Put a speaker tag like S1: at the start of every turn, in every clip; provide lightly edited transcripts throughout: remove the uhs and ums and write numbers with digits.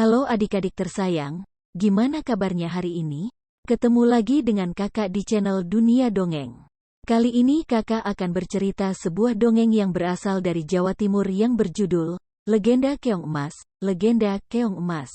S1: Halo adik-adik tersayang, gimana kabarnya hari ini? Ketemu lagi dengan kakak di channel Dunia Dongeng. Kali ini kakak akan bercerita sebuah dongeng yang berasal dari Jawa Timur yang berjudul, Legenda Keong Emas, Legenda Keong Emas.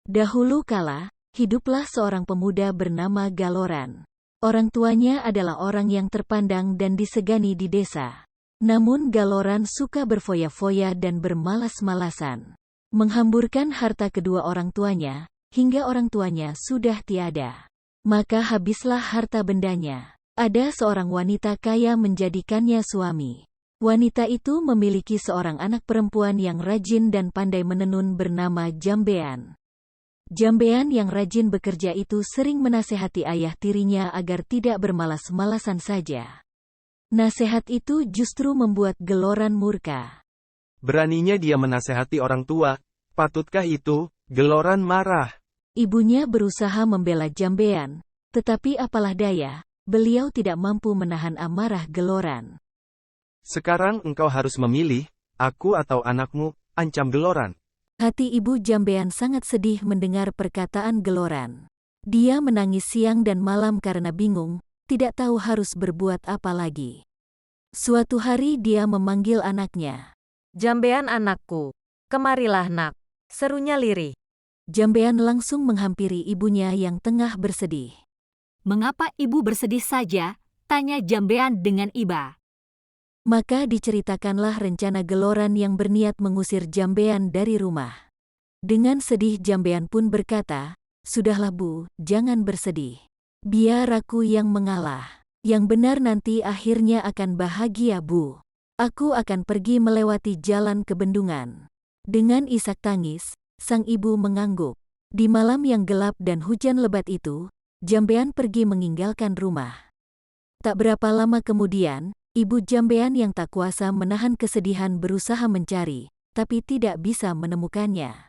S1: Dahulu kala, hiduplah seorang pemuda bernama Galoran. Orang tuanya adalah orang yang terpandang dan disegani di desa. Namun Galoran suka berfoya-foya dan bermalas-malasan. Menghamburkan harta kedua orang tuanya, hingga orang tuanya sudah tiada. Maka habislah harta bendanya. Ada seorang wanita kaya menjadikannya suami. Wanita itu memiliki seorang anak perempuan yang rajin dan pandai menenun bernama Jambean. Jambean yang rajin bekerja itu sering menasehati ayah tirinya agar tidak bermalas-malasan saja. Nasihat itu justru membuat Galoran murka.
S2: Beraninya dia menasehati orang tua, patutkah itu? Galoran marah.
S1: Ibunya berusaha membela Jambean, tetapi apalah daya, beliau tidak mampu menahan amarah Galoran.
S2: Sekarang engkau harus memilih, aku atau anakmu, ancam Galoran.
S1: Hati ibu Jambean sangat sedih mendengar perkataan Galoran. Dia menangis siang dan malam karena bingung, tidak tahu harus berbuat apa lagi. Suatu hari dia memanggil anaknya.
S3: Jambean anakku, kemarilah nak, serunya lirih.
S1: Jambean langsung menghampiri ibunya yang tengah bersedih.
S4: Mengapa ibu bersedih saja? Tanya Jambean dengan iba.
S1: Maka diceritakanlah rencana Galoran yang berniat mengusir Jambean dari rumah. Dengan sedih Jambean pun berkata, "Sudahlah Bu, jangan bersedih. Biar aku yang mengalah. Yang benar nanti akhirnya akan bahagia Bu. Aku akan pergi melewati jalan ke bendungan." Dengan isak tangis, sang ibu mengangguk. Di malam yang gelap dan hujan lebat itu, Jambean pergi meninggalkan rumah. Tak berapa lama kemudian, ibu Jambean yang tak kuasa menahan kesedihan berusaha mencari, tapi tidak bisa menemukannya.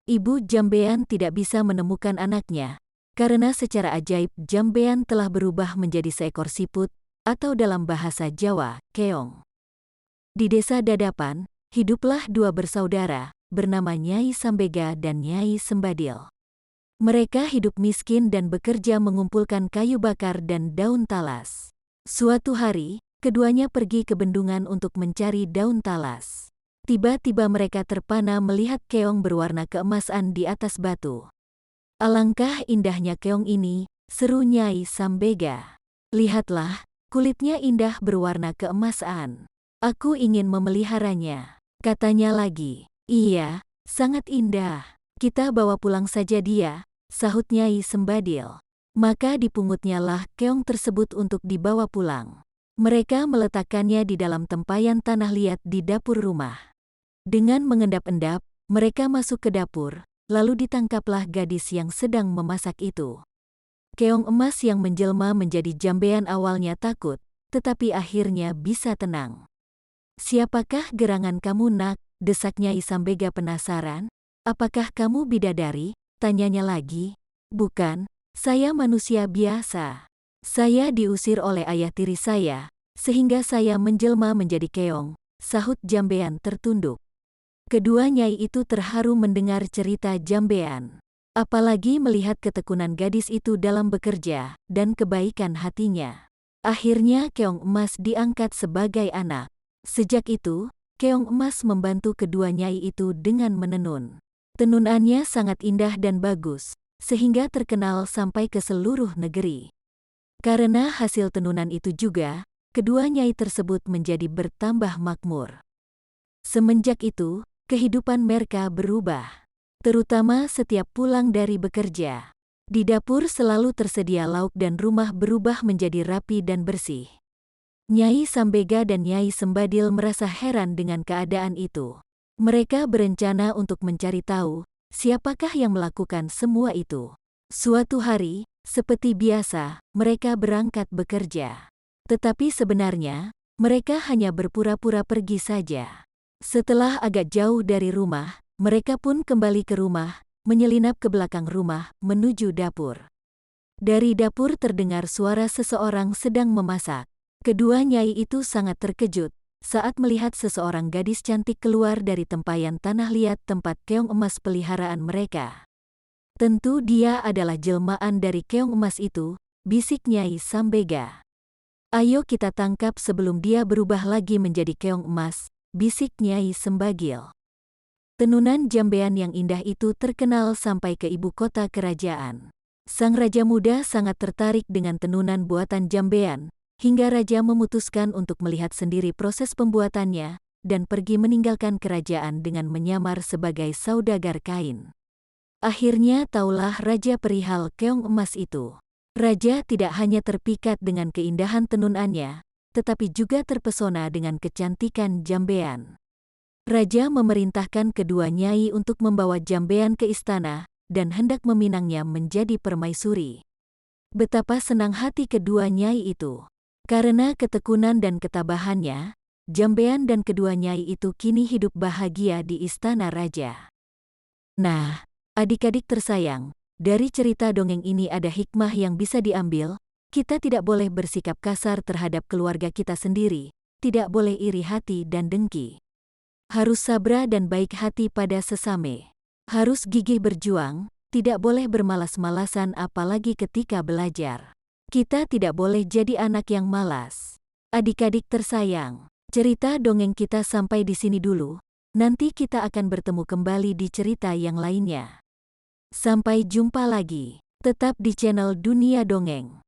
S1: Ibu Jambean tidak bisa menemukan anaknya, karena secara ajaib Jambean telah berubah menjadi seekor siput, atau dalam bahasa Jawa, keong. Di desa Dadapan, hiduplah dua bersaudara, bernama Nyai Sambega dan Nyai Sembadil. Mereka hidup miskin dan bekerja mengumpulkan kayu bakar dan daun talas. Suatu hari, keduanya pergi ke bendungan untuk mencari daun talas. Tiba-tiba mereka terpana melihat keong berwarna keemasan di atas batu. "Alangkah indahnya keong ini," seru Nyai Sambega. "Lihatlah, kulitnya indah berwarna keemasan. Aku ingin memeliharanya," katanya lagi. "Iya, sangat indah. Kita bawa pulang saja dia," sahut Nyai Sembadil. Maka dipungutnyalah keong tersebut untuk dibawa pulang. Mereka meletakkannya di dalam tempayan tanah liat di dapur rumah. Dengan mengendap-endap, mereka masuk ke dapur, lalu ditangkaplah gadis yang sedang memasak itu. Keong emas yang menjelma menjadi Jambean awalnya takut, tetapi akhirnya bisa tenang. "Siapakah gerangan kamu nak?" desak Nyai Sambega penasaran. "Apakah kamu bidadari?" tanyanya lagi. "Bukan, saya manusia biasa. Saya diusir oleh ayah tiri saya, sehingga saya menjelma menjadi keong," sahut Jambean tertunduk. Kedua nyai itu terharu mendengar cerita Jambean. Apalagi melihat ketekunan gadis itu dalam bekerja, dan kebaikan hatinya. Akhirnya keong emas diangkat sebagai anak. Sejak itu, keong emas membantu kedua nyai itu dengan menenun. Tenunannya sangat indah dan bagus, sehingga terkenal sampai ke seluruh negeri. Karena hasil tenunan itu juga, kedua nyai tersebut menjadi bertambah makmur. Semenjak itu, kehidupan mereka berubah. Terutama setiap pulang dari bekerja. Di dapur selalu tersedia lauk dan rumah berubah menjadi rapi dan bersih. Nyai Sambega dan Nyai Sembadil merasa heran dengan keadaan itu. Mereka berencana untuk mencari tahu, siapakah yang melakukan semua itu. Suatu hari, seperti biasa, mereka berangkat bekerja. Tetapi sebenarnya, mereka hanya berpura-pura pergi saja. Setelah agak jauh dari rumah, mereka pun kembali ke rumah, menyelinap ke belakang rumah, menuju dapur. Dari dapur terdengar suara seseorang sedang memasak. Kedua nyai itu sangat terkejut, saat melihat seseorang gadis cantik keluar dari tempayan tanah liat tempat keong emas peliharaan mereka. Tentu dia adalah jelmaan dari keong emas itu, bisik Nyai Sambega. Ayo kita tangkap sebelum dia berubah lagi menjadi keong emas, bisik Nyai Sembagil. Tenunan jambean yang indah itu terkenal sampai ke ibu kota kerajaan. Sang raja muda sangat tertarik dengan tenunan buatan jambean, hingga raja memutuskan untuk melihat sendiri proses pembuatannya, dan pergi meninggalkan kerajaan dengan menyamar sebagai saudagar kain. Akhirnya taulah raja perihal keong emas itu. Raja tidak hanya terpikat dengan keindahan tenunannya, tetapi juga terpesona dengan kecantikan jambean. Raja memerintahkan kedua nyai untuk membawa jambean ke istana, dan hendak meminangnya menjadi permaisuri. Betapa senang hati kedua nyai itu. Karena ketekunan dan ketabahannya, jambean dan kedua nyai itu kini hidup bahagia di istana raja. Nah, adik-adik tersayang, dari cerita dongeng ini ada hikmah yang bisa diambil. Kita tidak boleh bersikap kasar terhadap keluarga kita sendiri, tidak boleh iri hati dan dengki. Harus sabar dan baik hati pada sesame. Harus gigih berjuang, tidak boleh bermalas-malasan apalagi ketika belajar. Kita tidak boleh jadi anak yang malas. Adik-adik tersayang, cerita dongeng kita sampai di sini dulu. Nanti kita akan bertemu kembali di cerita yang lainnya. Sampai jumpa lagi. Tetap di channel Dunia Dongeng.